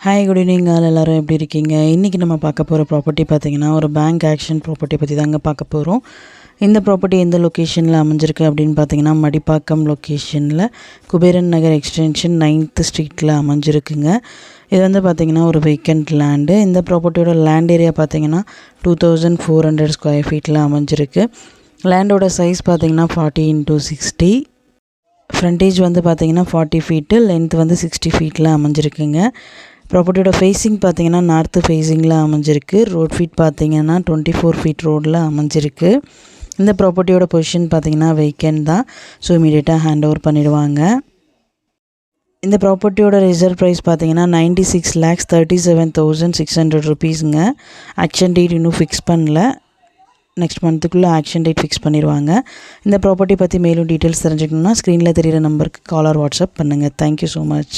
Hi good evening எல்லோரும் எப்படி இருக்கீங்க? இன்றைக்கி நம்ம பார்க்க போகிற ப்ராப்பர்ட்டி பார்த்திங்கன்னா ஒரு பேங்க் ஆக்ஷன் ப்ராப்பர்ட்டி பற்றி தாங்க பார்க்க போகிறோம். இந்த ப்ராப்பர்ட்டி எந்த லொக்கேஷனில் அமைஞ்சிருக்கு அப்படின்னு பார்த்தீங்கன்னா மடிப்பாக்கம் லொக்கேஷனில் குபேரன் நகர் எக்ஸ்டென்ஷன் 9th ஸ்ட்ரீட்டில் அமைஞ்சிருக்குங்க. இது வந்து பார்த்திங்கன்னா ஒரு வேக்கண்ட் லேண்டு. இந்த ப்ராப்பர்ட்டியோட லேண்ட் ஏரியா பார்த்திங்கன்னா 2400 ஸ்கொயர் ஃபீட்டில் அமைஞ்சிருக்கு. லேண்டோட சைஸ் பார்த்திங்கன்னா 40x60. ஃப்ரண்டேஜ் வந்து பார்த்திங்கன்னா 40 ஃபீட்டு, லென்த் வந்து 60 ஃபீட்டில் அமைஞ்சிருக்குங்க. ப்ராப்பர்ட்டியோட ஃபேஸிங் பார்த்திங்கன்னா நார்த்து ஃபேஸிங்கில் அமைஞ்சிருக்கு. ரோட் ஃபீட் பார்த்திங்கன்னா 24 ஃபீட் ரோடில் அமைஞ்சிருக்கு. இந்த ப்ராப்பர்ட்டியோட பொசிஷன் பார்த்திங்கன்னா வேக்கண்ட் தான். ஸோ இமீடியட்டாக ஹேண்ட் ஓவர் பண்ணிவிடுவாங்க. இந்த ப்ராப்பர்ட்டியோட ரிசர்வ் ப்ரைஸ் பார்த்திங்கன்னா 96,37,600 ருபீஸுங்க. ஆக்ஷன் டேட் இன்னும் ஃபிக்ஸ் பண்ணல. நெக்ஸ்ட் மந்த்துக்குள்ளே ஆக்ஷன் டேட் ஃபிக்ஸ் பண்ணிடுவாங்க. இந்த ப்ராப்பர்ட்டி பற்றி மேலும் டீட்டெயில்ஸ் தெரிஞ்சுக்கணுன்னா ஸ்க்ரீனில் தெரிகிற நம்பருக்கு கால் ஆர் வாட்ஸ்அப் பண்ணுங்கள். Thank you so much.